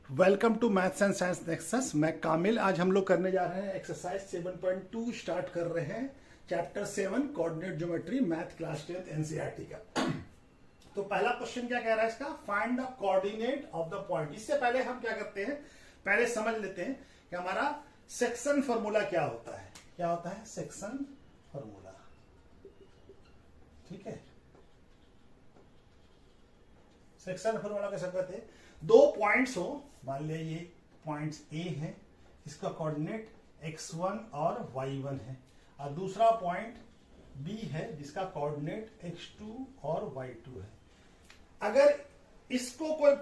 Welcome to maths and science nexus. मैं कामिल। आज हम लोग करने जा रहे हैं एक्सरसाइज 7.2 स्टार्ट कर रहे हैं chapter 7 coordinate geometry math class 10 NCERT का। तो पहला क्वेश्चन क्या कह रहा है इसका, find the coordinate of the point. इससे पहले हम क्या करते हैं, पहले समझ लेते हैं कि हमारा सेक्शन फॉर्मूला क्या होता है। क्या होता है सेक्शन फॉर्मूला, ठीक है। सेक्शन फॉर्मूला कैसे करते हैं, दो पॉइंट्स हो, मान लिया ये पॉइंट्स ए है, इसका कोऑर्डिनेट x1 और y1 है, और दूसरा पॉइंट बी है जिसका कोऑर्डिनेट x2 और y2 है। अगर इसको कोई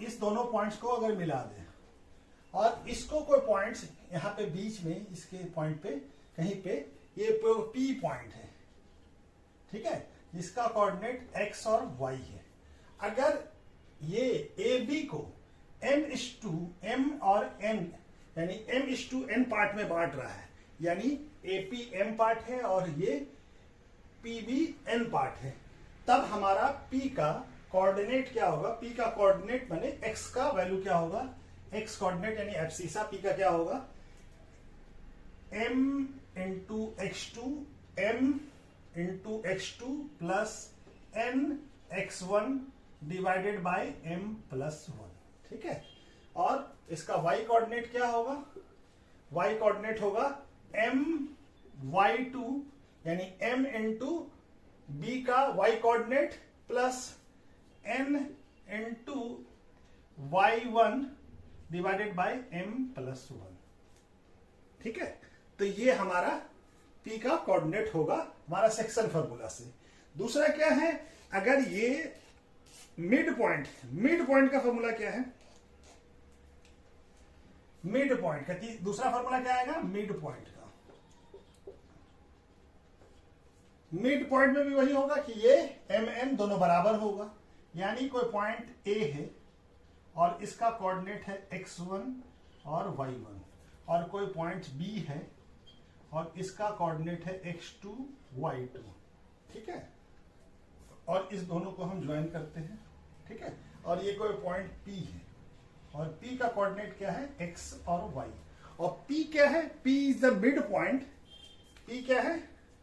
इस दोनों पॉइंट्स को अगर मिला दे और इसको कोई पॉइंट्स यहाँ पे बीच में इसके पॉइंट पे कहीं पे ये पी पॉइंट है, ठीक है, जिसका कोऑर्डिनेट x और y है। अगर ये ए बी को m और n यानी m/n पार्ट में बांट रहा है, यानी AP m पार्ट है और ये PB n पार्ट है, तब हमारा P का कोऑर्डिनेट क्या होगा, P का कोऑर्डिनेट माने x का वैल्यू क्या होगा, x कोऑर्डिनेट यानी एब्सिसा P का क्या होगा, m into x2 m into x2 plus n x1 divided by m plus 1, ठीक है। और इसका y कोऑर्डिनेट क्या होगा, y कोऑर्डिनेट होगा m y2 यानी m इंटू b का y coordinate plus n into y1 divided by m plus 1, ठीक है। तो ये हमारा p का कोऑर्डिनेट होगा हमारा सेक्शन फॉर्मूला से। दूसरा क्या है, अगर ये मिड पॉइंट का फॉर्मूला क्या है, मिड पॉइंट का दूसरा फॉर्मूला क्या आएगा, मिड पॉइंट का। मिड पॉइंट में भी वही होगा कि ये mn दोनों बराबर होगा, यानी कोई पॉइंट A है और इसका कोऑर्डिनेट है x1 और y1, और कोई पॉइंट B है और इसका कोऑर्डिनेट है x2 y2, ठीक है। और इस दोनों को हम ज्वाइन करते हैं, ठीक है। और ये कोई पॉइंट P है और P का कोऑर्डिनेट क्या है, x और y, और P क्या है, P is the mid point. P क्या है,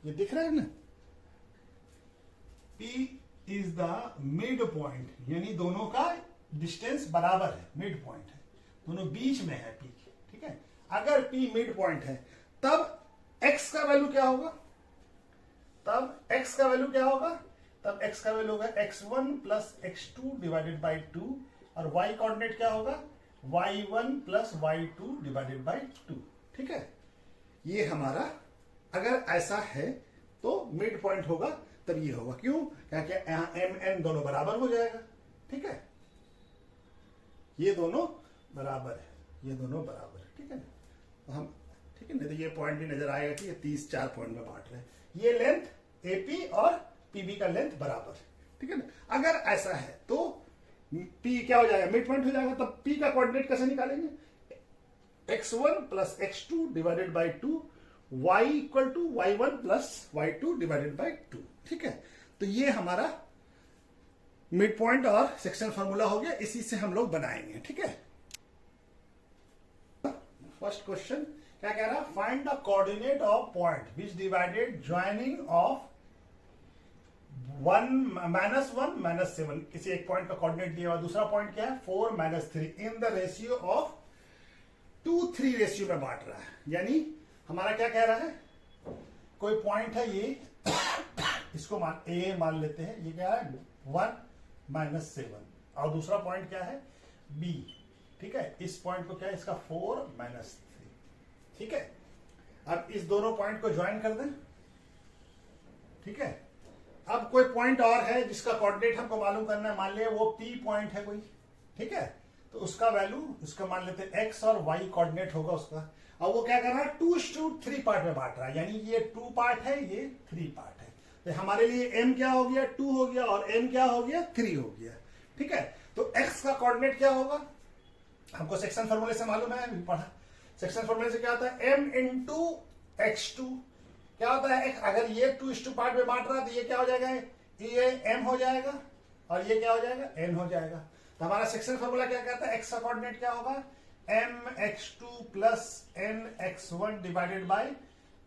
ये दिख रहा है ना, P is the mid point, यानी दोनों का डिस्टेंस बराबर है, मिड पॉइंट है, दोनों बीच में है P, ठीक है। अगर P मिड पॉइंट है तब x का वैल्यू क्या होगा, तब x का वैल्यू क्या होगा, तब x का वैल्यू होगा x1 plus x2 divided by 2, और y कोऑर्डिनेट क्या होगा, y1 plus y2 divided by 2, ठीक है। ये हमारा अगर ऐसा है तो मिड पॉइंट होगा, तब ये होगा, क्यों, क्योंकि यहाँ mn दोनों बराबर हो जाएगा, ठीक है। ये दोनों बराबर है, ये दोनों बराबर है, ठीक है ना। तो हम, ठीक है, नहीं तो ये पॉइंट भी नजर आएगा कि ये 34 पॉइंट में बांट रहे हैं। ये लेंथ AP और PB का लेंथ बराबर, ठीक है ना। अगर ऐसा है तो P क्या हो जाएगा, मिड पॉइंट हो जाएगा, तब P का कोऑर्डिनेट कैसे निकालेंगे, x1 plus x2 divided by 2, y equal to y1 plus y2 divided by 2, ठीक है। तो ये हमारा मिड पॉइंट और सेक्शन फॉर्मूला हो गया, इसी से हम लोग बनाएंगे, ठीक है। फर्स्ट क्वेश्चन क्या कह रहा है, find the coordinate of point which divided joining of 1 -1 -7। किसी एक पॉइंट का कोऑर्डिनेट दिया हुआ, दूसरा पॉइंट क्या है 4 -3 in the ratio of 2:3 ratio में बांट रहा है। यानी हमारा क्या कह रहा है, कोई पॉइंट है ये, इसको A मान लेते हैं, ये क्या है 1 -7, और दूसरा पॉइंट क्या है B, ठीक है। इस पॉइंट को क्या है, इसका 4 -3, ठीक है। अब इस दोनों पॉइंट को ज्वाइन कर दें, ठीक है। अब कोई पॉइंट और है जिसका कोऑर्डिनेट हमको मालूम करना है, मान लिया वो P पॉइंट है कोई, ठीक है। तो उसका वैल्यू, उसका मान लेते हैं x और y कोऑर्डिनेट होगा उसका। अब वो क्या कर रहा है, 2:3 पार्ट में बांट रहा है, यानी ये 2 पार्ट है, ये 3 पार्ट है। तो हमारे लिए m क्या हो गया, 2 हो गया, और n क्या हो गया, 3 हो गया, ठीक है। तो x का कोऑर्डिनेट क्या होगा, हमको सेक्शन फॉर्मूले से मालूम है, अभी पढ़ा। सेक्शन फॉर्मूले से क्या होता है, m इंटू x2 क्या होता है, अगर ये 2:2 पार्ट में बांट रहा है तो ये क्या हो जाएगा, ये m हो जाएगा और ये क्या हो जाएगा, n हो जाएगा। तो हमारा सेक्शन फॉर्मूला क्या कहता है, एक्स का कोऑर्डिनेट क्या होगा, mx2 plus nx1 divided by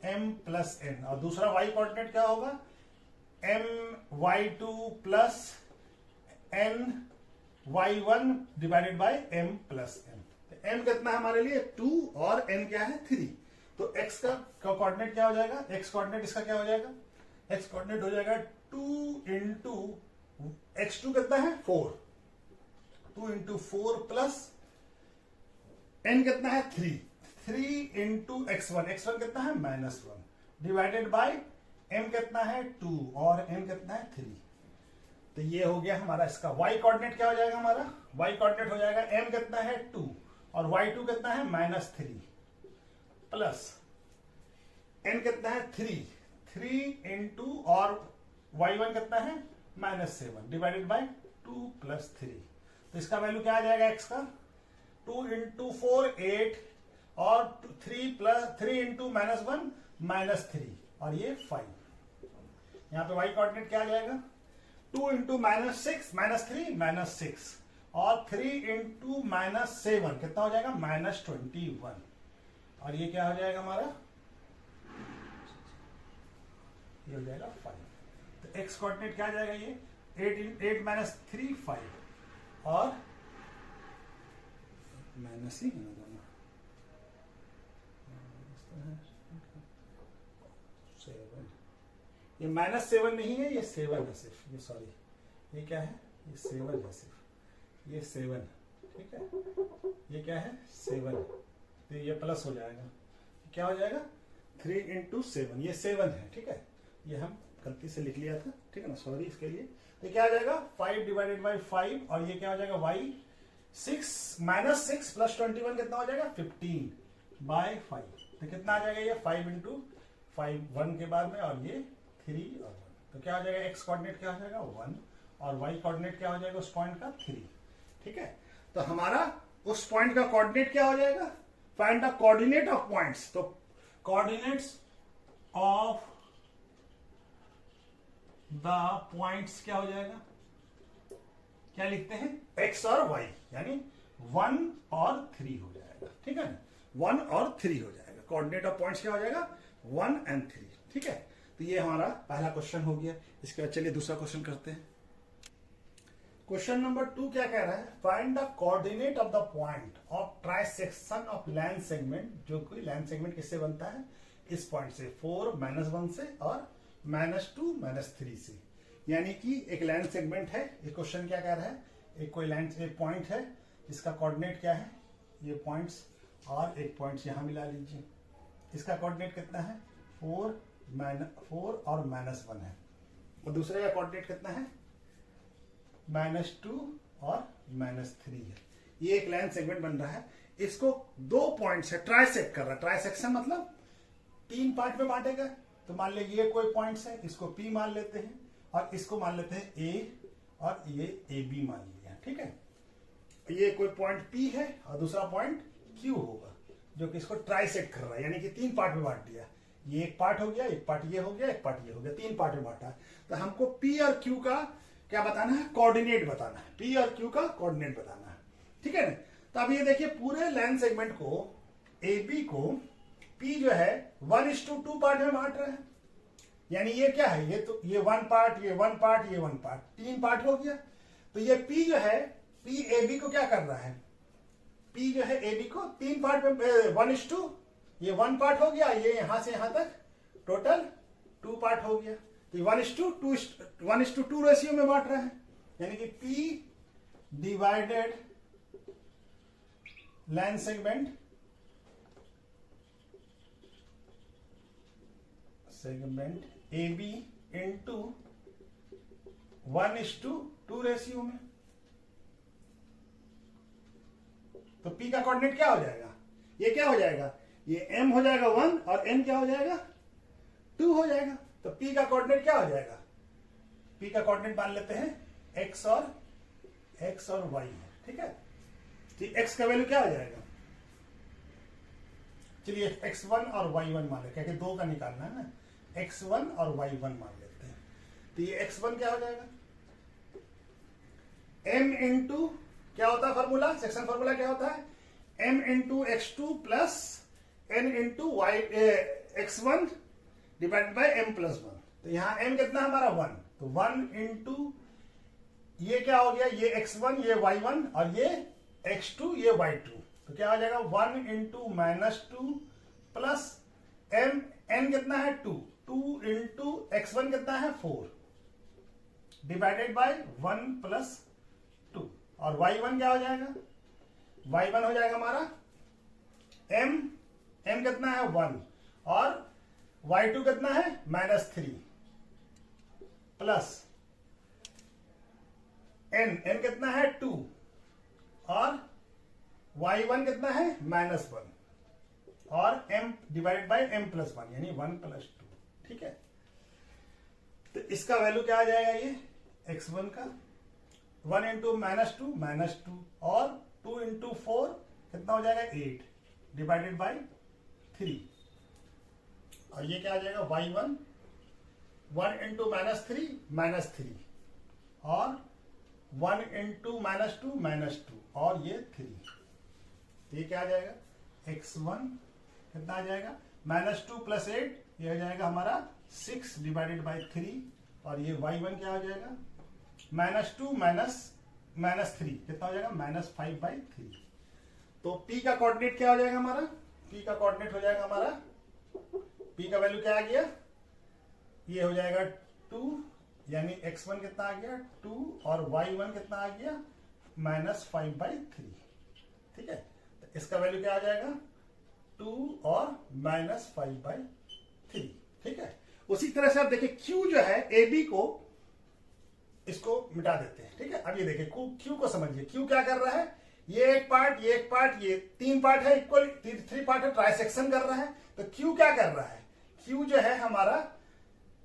m plus n, और दूसरा y कोऑर्डिनेट क्या होगा, my2 plus ny1 divided by m plus n। m कितना है हमारे लिए 2 और n क्या है 3। तो x का कोऑर्डिनेट क्या हो जाएगा, x कोऑर्डिनेट इसका क्या हो जाएगा, x कोऑर्डिनेट हो जाएगा 2 इंटू x2 कितना है 4, 2 इंटू 4 प्लस n कितना है 3, 3 इंटू x1, x1 कितना है -1 डिवाइडेड बाय m कितना है 2 और n कितना है 3। तो ये हो गया हमारा इसका y कोऑर्डिनेट क्या हो जाएगा, हमारा y कोऑर्डिनेट हो जाएगा m कितना है 2 और y2 कितना है -3 प्लस n कितना है 3, 3 इंटू और y1 कितना है -7 डिवाइडेड बाय 2 प्लस 3। तो इसका वैल्यू क्या आ जाएगा x का, 2 इंटू 4 8 और 3 इंटू -1 -3 और ये 5। यहाँ पे y कोऑर्डिनेट क्या आ जाएगा, 2 इंटू -3 -6 और 3 इंटू -7 कितना हो जाएगा -21 और ये क्या हो जाएगा हमारा, ये हो जाएगा 5। तो x कोऑर्डिनेट क्या आ जाएगा, ये 8 -3 5 और माइनस ही है दोनों, 7, ये -7 नहीं है, ये 7 है सिर्फ, ये सॉरी ये क्या है, ये 7 है सिर्फ, ये 7 ठीक है, ये क्या है 7, तो ये प्लस हो जाएगा, क्या हो जाएगा 3 इंटू 7, ये 7 है ठीक है, ये हम गलती से लिख लिया था ठीक है ना, सॉरी इसके लिए। तो क्या आ जाएगा 5 डिवाइडेड बाई 5 और ये क्या हो जाएगा y 6 -6 प्लस 21 कितना हो जाएगा 15 बाय 5। तो कितना आ जाएगा ये 5 इंटू 5 1 के बाद में और ये 3 और 1। तो क्या हो जाएगा x कोऑर्डिनेट क्या हो जाएगा 1 और y कोऑर्डिनेट क्या हो जाएगा उस पॉइंट का 3 ठीक है। तो हमारा उस पॉइंट का कोऑर्डिनेट क्या हो जाएगा, find the coordinate of points. तो कोऑर्डिनेट्स ऑफ द पॉइंट्स क्या हो जाएगा, क्या लिखते हैं x और y, यानी 1 और 3 हो जाएगा ठीक है ना, 1 और 3 हो जाएगा। कोऑर्डिनेट ऑफ पॉइंट्स क्या हो जाएगा 1 और 3 ठीक है। तो ये हमारा पहला क्वेश्चन हो गया। इसके बाद चलिए दूसरा क्वेश्चन करते हैं। क्वेश्चन नंबर 2 क्या कह रहा है, find the coordinate of the point of trisection of line segment, जो कोई लाइन सेगमेंट किससे बनता है, इस पॉइंट से 4 -1 से और -2 -3 से। यानी कि एक लाइन सेगमेंट है, ये क्वेश्चन क्या कह रहा है, एक कोई लाइन एक पॉइंट है इसका कोऑर्डिनेट क्या है, ये पॉइंट्स और एक पॉइंट्स यहां मिला लीजिए, इसका कोऑर्डिनेट कितना है 4 और -1 है, और दूसरे का कोऑर्डिनेट कितना है -2 और -3 है। ये एक लाइन सेगमेंट बन रहा है, इसको 2 पॉइंट्स है ट्राइसेक्ट कर रहा है। ट्राइसेक्शन मतलब 3 पार्ट में बांटेगा। तो मान लीजिए ये कोई पॉइंट्स है, इसको P मान लेते हैं और इसको मान लेते हैं A और ये AB मान लिया ठीक है। ये कोई पॉइंट P है और दूसरा पॉइंट Q होगा जो कि इसको ट्राइसेक्ट कर रहा है, यानी कि 3 पार्ट में बांट दिया। ये एक पार्ट हो गया, एक पार्ट ये हो गया, एक पार्ट ये हो गया, 3 पार्ट में बांटा। तो हमको P और Q का क्या बताना है, कोऑर्डिनेट बताना है। P और Q का कोऑर्डिनेट बताना है ठीक है ना। तो अब ये देखिए पूरे लाइन सेगमेंट को AB को P जो है 1:2 पार्ट में बांट रहा है, यानी ये क्या है, ये तो ये 1 पार्ट, ये 1 पार्ट, ये 1 पार्ट, 3 पार्ट हो गया। तो ये P जो है P AB को क्या कर रहा है, P जो है AB को 3 पार्ट में 1:2, ये 1 पार्ट हो गया, ये यहां से यहां तक टोटल 2 पार्ट हो गया। तो 1:2 रेशियो में बांट रहा है, यानी कि P divided line segment AB into 1:2 ratio में। तो P का कोऑर्डिनेट क्या हो जाएगा, ये क्या हो जाएगा, ये M हो जाएगा 1 और N क्या हो जाएगा 2 हो जाएगा। तो P का कोऑर्डिनेट क्या हो जाएगा, P का कोऑर्डिनेट मान लेते हैं x और y है ठीक है। तो x का वैल्यू क्या हो जाएगा, चलिए x1 और y1 मान लेते हैं, 2 का निकालना है ना, x1 और y1 मान लेते हैं। तो ये x1 क्या हो जाएगा m इंटू क्या होता है फॉर्मूला, सेक्शन फॉर्मूला क्या होता है, m into X two plus n into Y X one divide by m plus one. तो यहाँ m कितना हमारा 1, तो 1 इंटू ये क्या हो गया, ये x1 ये y1 और ये x2 ये y2, तो क्या हो जाएगा 1 into minus two plus m n कितना है 2, 2 इंटू x1 कितना है 4 डिवाइडेड बाय 1 प्लस 2, और y1 क्या हो जाएगा, y1 हो जाएगा हमारा m कितना है 1 और y2 कितना है -3 प्लस n कितना है 2 और y1 कितना है -1 और m divide by m plus 1 यानी 1 प्लस 2। ठीक है, तो इसका वैल्यू क्या आ जाएगा, ये x1 का 1 इंटू -2 और 2 इंटू 4 कितना हो जाएगा 8 डिवाइडेड बाय 3, और ये क्या आ जाएगा y1 1 इंटू -3 और 1 इंटू -2 और ये 3, ये क्या आ जाएगा x1 कितना आ जाएगा -2 प्लस 8, ये हो जाएगा हमारा 6 डिवाइडेड बाई 3, और ये y1 क्या हो जाएगा -2 -3 कितना हो जाएगा -5/3। तो p का कोऑर्डिनेट क्या हो जाएगा हमारा, p का कोऑर्डिनेट हो जाएगा हमारा, p का वैल्यू क्या आ गया, ये हो जाएगा 2 यानी x1 कितना आ गया 2 और y1 कितना आ गया -5/3। ठीक है, तो इसका वैल्यू क्या आ जाएगा 2 और -5/3। ठीक है, उसी तरह से आप देखिए q जो है AB को इसको मिटा देते हैं। ठीक है, अब ये देखिए q को समझिए, q क्या कर रहा है, ये एक पार्ट ये एक पार्ट ये 3 पार्ट है, इक्वल 3 पार्ट है, ट्राइसेक्शन कर रहा है। तो q क्या कर रहा है, q जो है हमारा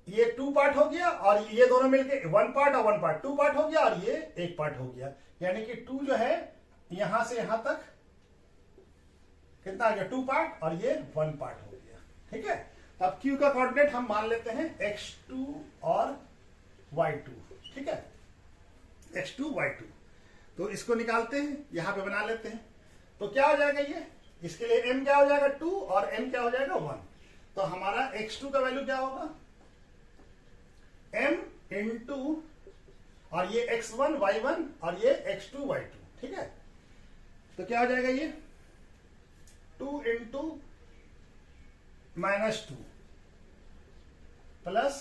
ये 2 पार्ट हो गया और ये दोनों मिलके 1 पार्ट और 1 पार्ट 2 पार्ट हो गया और ये 1 पार्ट हो गया, यानी कि 2 जो है यहां से यहां तक कितना आ गया 2 पार्ट और ये 1 पार्ट हो गया। ठीक है, अब q का कोऑर्डिनेट हम मान लेते हैं x2 और y2। ठीक है, x2 y2, तो इसको निकालते हैं, यहां पे बना लेते हैं। तो क्या हो जाएगा ये, इसके लिए m क्या हो जाएगा 2 और n क्या हो जाएगा 1। तो हमारा x2 का वैल्यू क्या होगा m इंटू और ये x1 y1 और ये x2 y2। ठीक है, तो क्या हो जाएगा ये 2 into -2 plus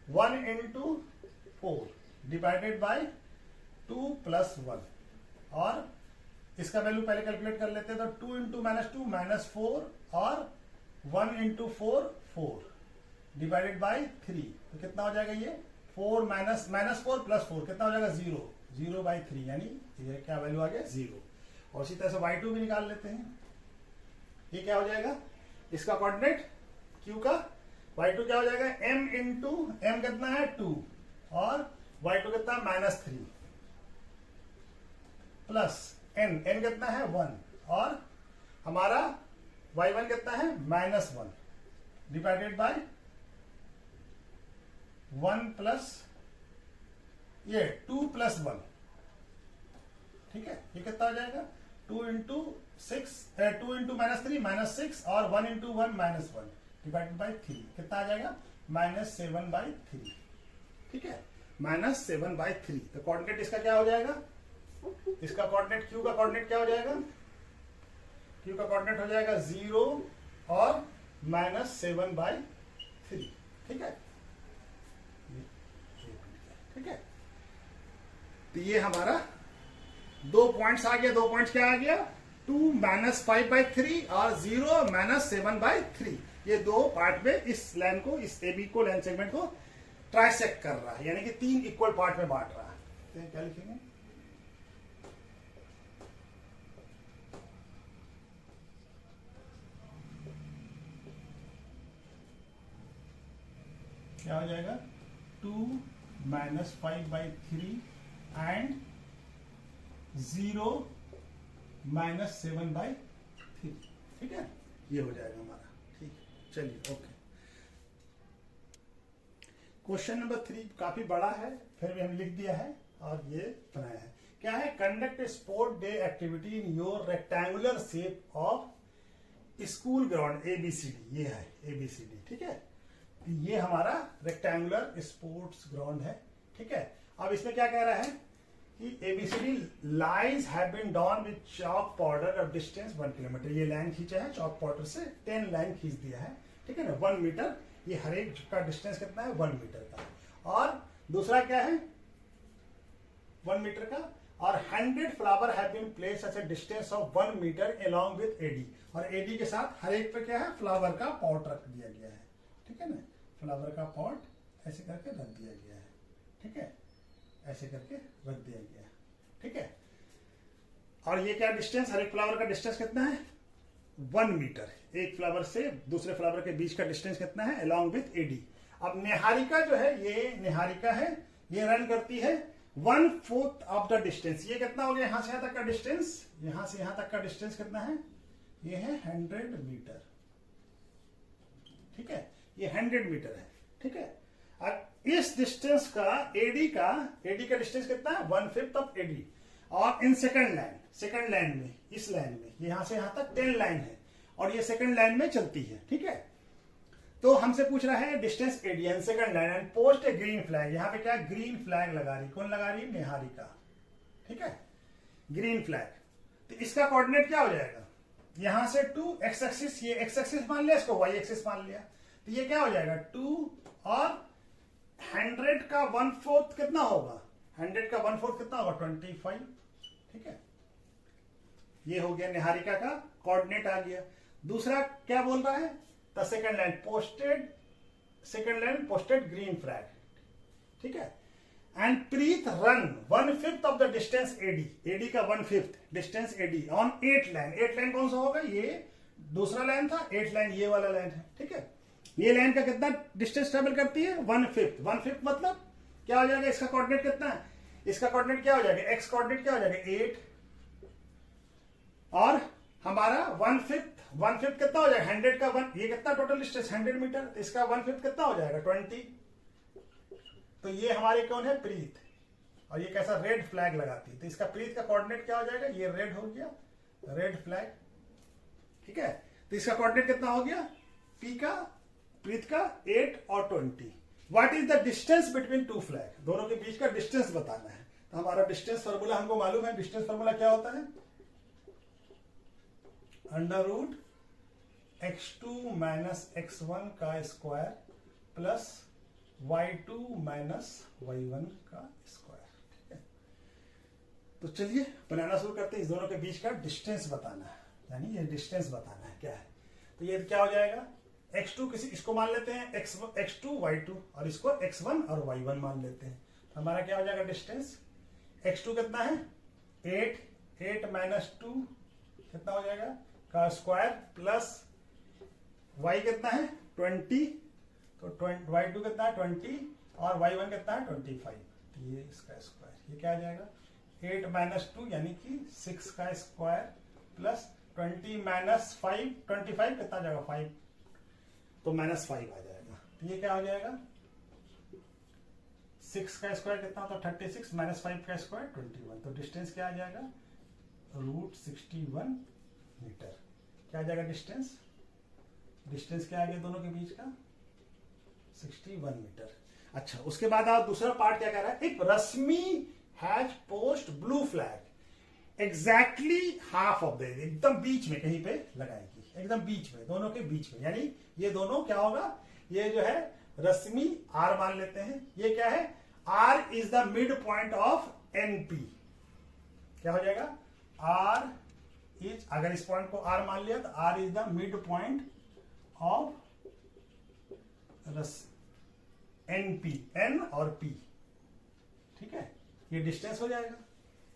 1 into 4 divided by 2 plus 1, और इसका वैल्यू पहले कैलकुलेट कर लेते हैं। तो 2 इंटू -2 -4 और 1 इंटू 4 डिवाइडेड बाय 3, तो कितना हो जाएगा ये 4 -4 प्लस 4 कितना हो जाएगा 0/3, यानी ये क्या वैल्यू आ गया 0। और इसी तरह से y2 भी निकाल लेते हैं, ये क्या हो जाएगा इसका कोऑर्डिनेट q का, y2 क्या हो जाएगा m इंटू m कितना है 2 और y2 कितना -3 प्लस n कितना है 1 और हमारा y1 कितना है -1 डिवाइडेड बाय 1 प्लस ये 2 प्लस 1। ठीक है, ये कितना हो जाएगा 2 इंटू -3 -6 और 1 इंटू 1 -1 डिवाइडेड बाई 3 कितना आ जाएगा -7/3। ठीक है, -7/3। तो कोऑर्डिनेट इसका क्या हो जाएगा, इसका कोऑर्डिनेट q का कोऑर्डिनेट क्या हो जाएगा, q का कोऑर्डिनेट हो जाएगा 0 और -7/3। ठीक है, ठीक है, तो ये हमारा 2 पॉइंट्स आ गया। 2 पॉइंट्स क्या आ गया 2 -5/3 और 0 -7/3। ये 2 पार्ट में इस लाइन को, इस AB को, लाइन सेगमेंट को ट्राइसेक्ट कर रहा है, यानी कि 3 इक्वल पार्ट में बांट रहा है। तो क्या लिखेंगे, क्या हो जाएगा 2 -5/3 एंड 0 -7/3। ठीक है, ये हो जाएगा हमारा। ठीक है, चलिए ओके। क्वेश्चन नंबर 3 काफी बड़ा है, फिर भी हम लिख दिया है, और ये बनाया है। क्या है? Conduct sport day activity in your rectangular shape of school ground ABCD, ये है ABCD, ठीक है। ये हमारा रेक्टेंगुलर स्पोर्ट्स ग्राउंड है, ठीक है। अब इसमें क्या कह रहा है कि ABCD lines have been drawn with chalk powder of distance 1 kilometre. ये लाइन खींचा है चॉक पाउडर से, 10 लाइन खींच दिया है, ठीक है ना। 1 मीटर, ये हर एक का डिस्टेंस कितना है? 1 मीटर का। और दूसरा क्या है? 1 मीटर का। और 100 flower have been placed at a distance of 1 metre along with AD, और AD के साथ हर एक पे क्या है? फ्लावर का पॉट रख दिया गया है, ठीक है ना। फ्लावर का पॉट ऐसे करके रख दिया गया है, ठीक है, ऐसे करके रख दिया गया है, ठीक है। और ये क्या डिस्टेंस? हर एक फ्लावर का डिस्टेंस कितना है? 1 मीटर। एक फ्लावर से दूसरे फ्लावर के बीच का डिस्टेंस कितना है? Along with AD। अब निहारिका जो है, ये निहारिका है, ये रन करती है 1/4 ऑफ द डिस्टेंस। ये कितना हो गया? यहां से यहां तक का डिस्टेंस, यहां से यहां तक का डिस्टेंस कितना है? ये है 100 मीटर, ठीक है। ये 100 मीटर है, ठीक है। अब इस डिस्टेंस का AD का डिस्टेंस कितना है? 1/5 ऑफ AD। और इन सेकंड लाइन में, इस लाइन में यहां से यहां तक 10 लाइन है, और ये सेकंड लाइन में चलती है, ठीक है। तो हमसे पूछ रहा है distance AD and second line and post A green flag. यहां पे क्या ग्रीन फ्लैग लगा रही, कौन लगा रही? निहारिका, ठीक है, ग्रीन फ्लैग। तो इसका कोऑर्डिनेट क्या हो जाएगा? यहां से 2 x एक्सिस, ये x एक्सिस मान लिया, इसको y एक्सिस मान लिया, तो ये क्या हो जाएगा? 2 और 100 का 1/4 कितना होगा? 100 का 1/4 कितना होगा? 25, ठीक है। ये हो गया निहारिका का कोऑर्डिनेट आ गया। दूसरा क्या बोल रहा है? The second line posted green flag, ठीक है। And Preet run 1/5 of the distance AD का 1/5 distance AD on 8 line. 8 line कौन सा होगा? ये दूसरा लाइन था, 8 लाइन ये वाला लाइन है, ठीक है। ये लाइन का कितना डिस्टेंस ट्रेवल करती है? 1/5। 1/5 मतलब क्या हो जाएगा? इसका कोऑर्डिनेट कितना है? इसका कोऑर्डिनेट क्या हो जाएगा? एक्स कोऑर्डिनेट क्या हो जाएगा? 8, और हमारा 1/5 कितना हो जाएगा? 100 का 1, ये कितना टोटल डिस्टेंस? 100 मीटर। तो इसका 1/5 कितना हो जाएगा? 20। तो ये हमारे कौन है? प्रीत। और ये कैसा? रेड फ्लैग लगाती है। तो इसका प्रीत का कोऑर्डिनेट क्या हो जाएगा? ये रेड हो गया, रेड फ्लैग, ठीक है। तो इसका कोऑर्डिनेट कितना हो गया? प्रीत का 8 और 20। What is the distance between 2 flag? दोनों के बीच का डिस्टेंस बताना है। तो हमारा डिस्टेंस फॉर्मूला हमको मालूम है। डिस्टेंस फॉर्मूला क्या होता है? √ x2 - x1 का स्क्वायर प्लस y2 - y1 का स्क्वायर, ठीक है। तो चलिए बनाना शुरू करते हैं। इस दोनों के बीच का डिस्टेंस बताना है, यानी ये डिस्टेंस बताना है क्या है। तो ये क्या हो जाएगा? x2 किसी इसको मान लेते हैं x2 y2, और इसको x1 और y1 मान लेते हैं। तो हमारा क्या हो जाएगा डिस्टेंस? x2 कितना है? 8 - 2 कितना हो जाएगा? का स्क्वायर प्लस y कितना है? 20, तो y2 कितना है? 20, और y1 कितना है? 25। ये इसका स्क्वायर, ये क्या आ जाएगा? 8 - 2 यानी कि 6 का स्क्वायर प्लस 20 - 5, 25 कितना आ जाएगा? 5, तो -5 आ जाएगा। तो ये क्या हो जाएगा? 6 का स्क्वायर कितना होता है? 36 - 5 का स्क्वायर 21। तो डिस्टेंस क्या आ जाएगा? √61 मीटर। क्या आ जाएगा डिस्टेंस? डिस्टेंस क्या आ गया दोनों के बीच का? 61 मीटर। अच्छा, उसके बाद आप दूसरा पार्ट क्या कह रहा है? If Rashmi has post blue flag exactly half of the, एकदम बीच में कहीं पे लगाएगी, एकदम बीच में, दोनों के बीच में, यानी ये दोनों क्या होगा? ये जो है रश्मि R मान लेते हैं। ये क्या है? R is the mid point of NP। क्या हो जाएगा? R इज, अगर इस पॉइंट को R मान लिया तो R is the mid point of NP, N और P, ठीक है। ये डिस्टेंस हो जाएगा।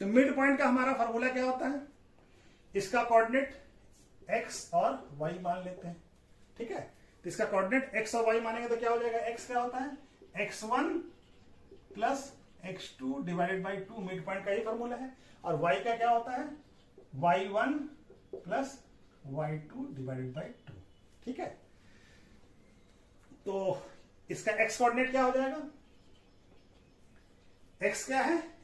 तो मिड पॉइंट का हमारा फॉर्मूला क्या होता है? इसका कोऑर्डिनेट x और y मान लेते हैं, ठीक है। तो इसका कोऑर्डिनेट x और y मानेंगे तो क्या हो जाएगा? x क्या होता है? x1 plus x2 divided by 2, mid point का ही फॉर्मूला है। और y का क्या होता है? y1 plus y2 divided by 2, ठीक है। तो इसका x कोऑर्डिनेट क्या हो जाएगा? x क्या है?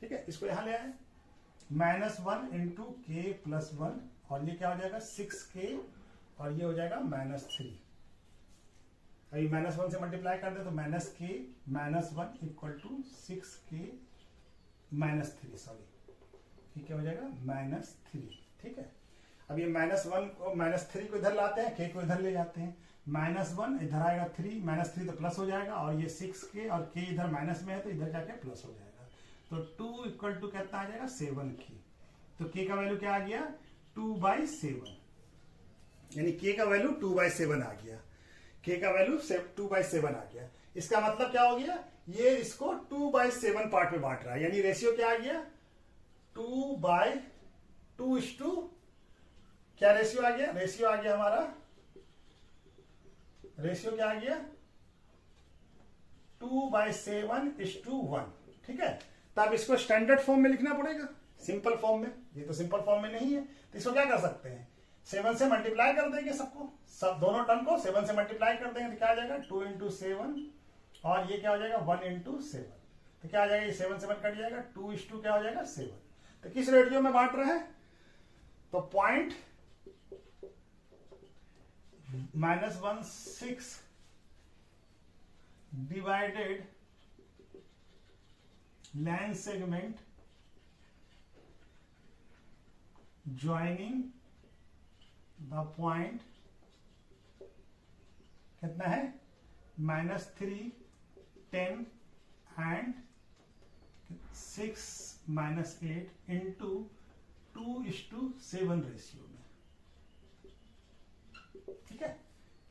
ठीक है, इसको यहां ले आए, -1 इंटू के प्लस 1, और ये क्या हो जाएगा 6k, और ये हो जाएगा -3। अभी -1 से मल्टीप्लाई कर दे तो -k -1 equal to 6k -3, sorry ये क्या हो जाएगा -3। ठीक है, अब ये -1 को -3 को इधर लाते हैं, k को इधर ले जाते हैं, -1 इधर आएगा 3, -3 तो प्लस हो जाएगा, और ये 6k और k इधर माइनस में है तो इधर जाके प्लस हो जाएगा, तो 2 इक्वल टू कितना आ जाएगा 7k। तो k का वैल्यू क्या आ गया 2/7, यानी k का वैल्यू 2/7 आ गया, k का वैल्यू 2/7 आ गया। इसका मतलब क्या हो गया, ये इसको 2/7 पार्ट में बांट रहा है, यानी रेशियो क्या आ गया 2/2 क्या रेशियो आ गया, रेशियो आ गया हमारा, रेशियो क्या आ गया 2/7:1। ठीक है, तब इसको स्टैंडर्ड फॉर्म में लिखना पड़ेगा, सिंपल फॉर्म में, ये तो सिंपल फॉर्म में नहीं है, तो इसको क्या कर सकते हैं 7 से मल्टीप्लाई कर देंगे सबको, सब दोनों टर्म को 7 से मल्टीप्लाई कर देंगे तो क्या आ जाएगा 2 × 7, और ये क्या हो जाएगा 1 × 7, तो क्या आ जाएगा ये 7 7 कट जाएगा, 2:2 क्या हो जाएगा 7। तो किस रेडियो में बांट रहा है, तो point -1/6 divided line segment joining the point कितना है -3 10 एंड 6 -8 इंटू 2:7 रेशियो में। ठीक है,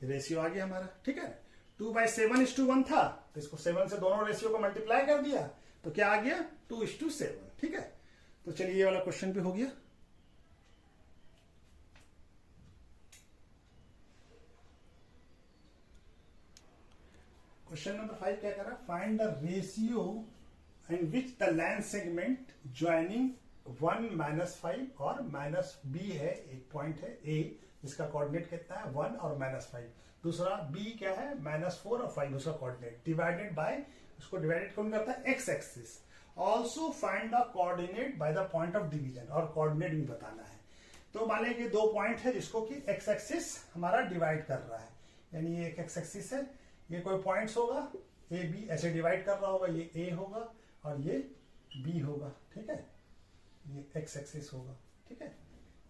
रेशियो आ गया हमारा। ठीक है, 2/7:1 था, तो इसको 7 से दोनों रेशियो को मल्टीप्लाई कर दिया तो क्या आ गया 2:7। ठीक है, तो चलिए ये वाला क्वेश्चन भी हो गया। क्वेश्चन नंबर 5 क्या कर रहा है, find the ratio in which the line segment joining 1 -5 और -b है, एक पॉइंट है a जिसका कोऑर्डिनेट कितना है 1 और -5, दूसरा b क्या है -4 और 5 उसका कोऑर्डिनेट, डिवाइडेड बाय, उसको डिवाइडेड कौन करता है x axis. Also find the coordinate by the point of division, और कोऑर्डिनेट भी बताना है। तो मान लें कि दो पॉइंट है जिसको कि x एक्सिस हमारा डिवाइड कर रहा है, यानी ये एक x एक्सिस है, ये कोई पॉइंट्स होगा ए बी ऐसे डिवाइड कर रहा होगा, ये ए होगा और ये बी होगा। ठीक है, ये एक्स एक्सिस होगा। ठीक है,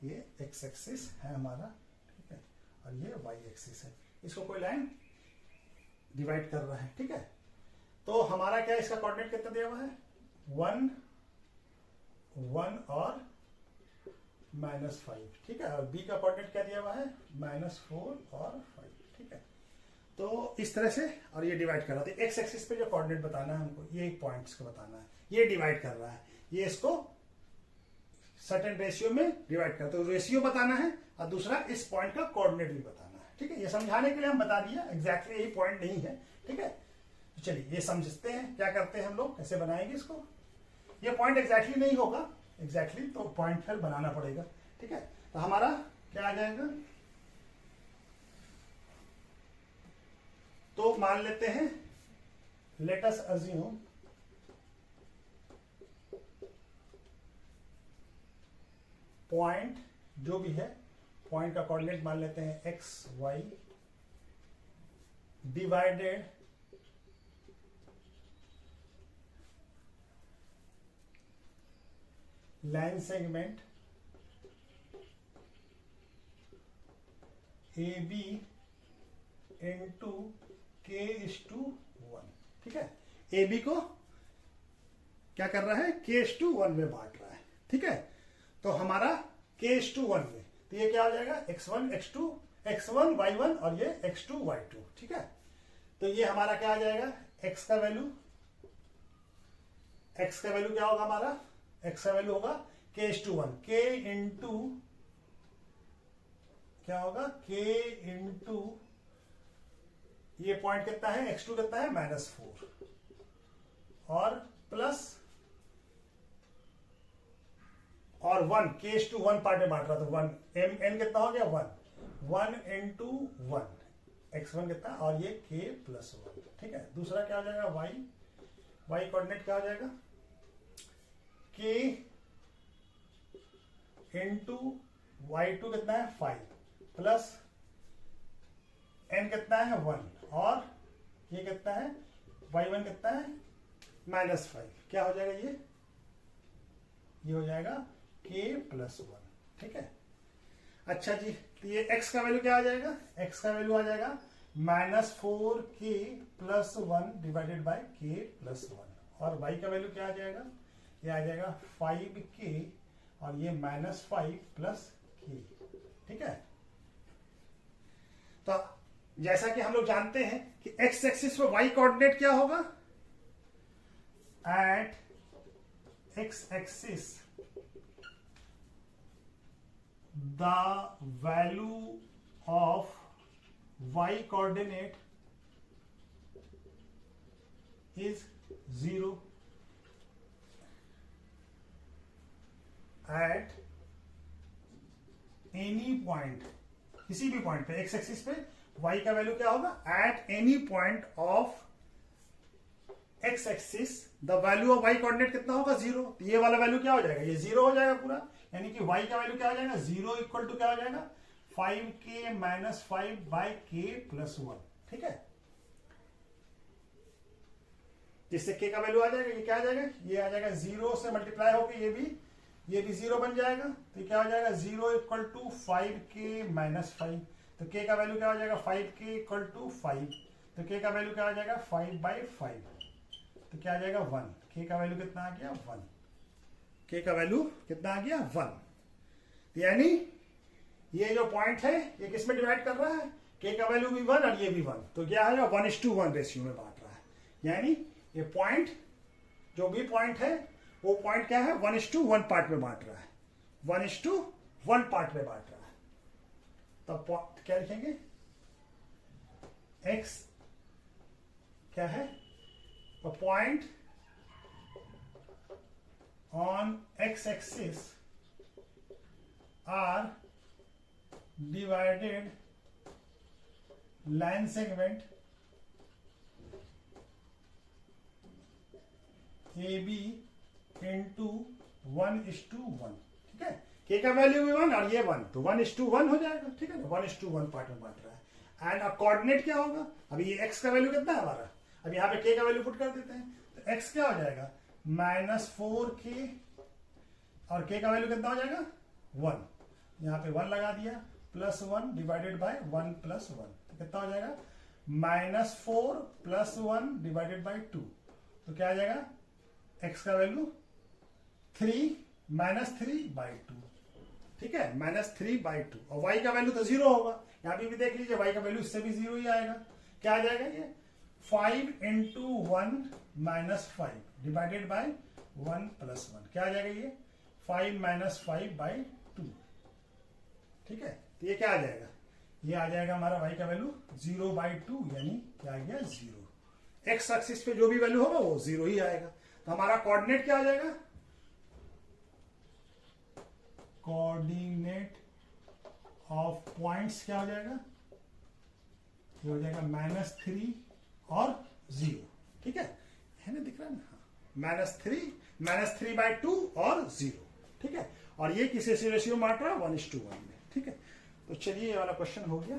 ये एक्स एक्सिस है हमारा, ठीक है, और ये वाई एक्सिस है, इसको कोई लाइन डिवाइड कर रहा है। ठीक है, तो हमारा क्या इसका कोऑर्डिनेट कितना दिया हुआ है 1 1 और -5। ठीक है, और बी का कोऑर्डिनेट क्या दिया हुआ है -4 और 5। ठीक है, तो इस तरह से, और ये डिवाइड कर रहा था एक्स एक्सिस पे जो कोऑर्डिनेट बताना है हमको, ये एक पॉइंट्स को बताना है, ये डिवाइड कर रहा है, ये इसको सर्टेन रेशियो में डिवाइड कर, तो रेशियो बताना है और दूसरा इस पॉइंट का कोऑर्डिनेट भी बताना है। ठीक है, ये समझाने के लिए हम बता दिया, एग्जैक्टली यही पॉइंट नहीं है। ठीक है, तो चलिए ये समझते हैं क्या करते हैं हम लोग, कैसे बनाएंगे इसको। ये पॉइंट एग्जैक्टली नहीं होगा, एग्जैक्टली तो पॉइंट फिर बनाना पड़ेगा। ठीक है, तो हमारा क्या आ जाएगा, तो मान लेते हैं, लेट अस अज्यूम पॉइंट जो भी है, पॉइंट का कोऑर्डिनेट मान लेते हैं X Y divided line segment A B into k:1। ठीक है, ए बी को क्या कर रहा है k:1 में बांट रहा है। ठीक है, तो हमारा k:1 में, तो ये क्या हो जाएगा x1 x2 x1 y1 और ये x2 y2। ठीक है, तो ये हमारा क्या आ जाएगा x का वैल्यू क्या होगा हमारा, x का वैल्यू होगा k:1, k इंटू क्या होगा k इंटू ये पॉइंट कितना है x2 कितना है -4 और प्लस और 1, k:1 पार्ट में बांट रहा था 1, n कितना हो गया 1 इंटू 1 x1 कितना और ये k+1। ठीक है, दूसरा क्या हो जाएगा y कोऑर्डिनेट क्या हो जाएगा k इंटू y2 कितना है 5 प्लस n कितना है 1 और ये कितना है y1 कितना है -5। क्या हो जाएगा ये हो जाएगा k + 1। ठीक है। अच्छा जी, तो ये x का वैल्यू क्या आ जाएगा? x का वैल्यू आ जाएगा -4k + 1 डिवाइडेड बाय k + 1 और y का वैल्यू क्या आ जाएगा? ये आ जाएगा 5k और ये -5 + k। ठीक है। तो जैसा कि हम लोग जानते हैं कि x एक्सिस पे y कोऑर्डिनेट क्या होगा? At x axis the value of y coordinate is 0 at any point, किसी भी पॉइंट पे x एक्सिस पे y का वैल्यू क्या होगा? at any point of x axis the value of y coordinate कितना होगा? 0। तो ये वाला वैल्यू क्या हो जाएगा? ये 0 हो जाएगा पूरा, यानी कि y का वैल्यू क्या हो जाएगा? 0 इक्वल टू क्या हो जाएगा? 5k - 5 bye k + 1। ठीक है। जिससे k का वैल्यू आ जाएगा, ये क्या आ जाएगा? ये आ जाएगा 0 से मल्टीप्लाई होकर ये भी 0 बन जाएगा। तो क्या हो जाएगा? 0 इक्वल टू 5k - 5। तो k का वैल्यू क्या हो जाएगा? 5k equal to 5। तो k का वैल्यू क्या आ जाएगा? 5/5। तो क्या आ जाएगा? 1। k का वैल्यू कितना आ गया? 1। k का वैल्यू कितना आ गया? 1। यानी ये जो पॉइंट है ये किस में डिवाइड कर रहा है? k का वैल्यू भी 1 और ये भी 1। तो क्या है? 1:1 रेशियो में बांट रहा है। यानी ये पॉइंट, जो भी पॉइंट है वो पॉइंट क्या है? 1:1 पार्ट में बांट रहा है। 1:1 पार्ट में बांट रहा है। तब क्या लिखेंगे? x क्या है? A point on x-axis are divided line segment AB into 1:1। ठीक है। k का वैल्यू भी 1 और ये 1, तो 1:1 हो जाएगा। ठीक है ना, 1:1 पार्ट में बांट रहा है। एंड कोऑर्डिनेट क्या होगा? अभी ये x का वैल्यू कितना है हमारा? अब यहाँ पे k का वैल्यू पुट कर देते हैं। तो x क्या हो जाएगा? -4k और k का वैल्यू कितना हो जाएगा? 1। यहाँ पे 1 लगा दिया, +1 डिवाइडेड बाय 1 + 1। तो कितना हो जाएगा? -4 + 1 डिवाइडेड बाय 2। तो क्या आ जाएगा? x का वैल्यू 3 -3/2। ठीक है, -3/2। और y का वैल्यू तो 0 होगा। यहाँ भी देख लीजिए, y का वैल्यू इससे भी 0 ही आएगा। क्या आ जाएगा? ये 5 × 1 - 5 डिवाइडेड बाय 1 + 1। क्या आ जाएगा? ये 5 - 5/2। ठीक है। तो ये क्या आ जाएगा? ये आ जाएगा हमारा y का वैल्यू 0/2, यानी क्या आ गया? 0। x एक्सिस पे जो भी वैल्यू होगा वो 0 ही आएगा। तो हमारा कोऑर्डिनेट क्या आ जाएगा? कोऑर्डिनेट ऑफ पॉइंट्स क्या हो जाएगा? ये हो जाएगा -3 और 0। ठीक है ना, दिख रहा है ना? -3/2 और 0। ठीक है। और ये किस रेशियो में बांट रहा है? 1:1 में। ठीक है। तो चलिए, ये वाला क्वेश्चन हो गया।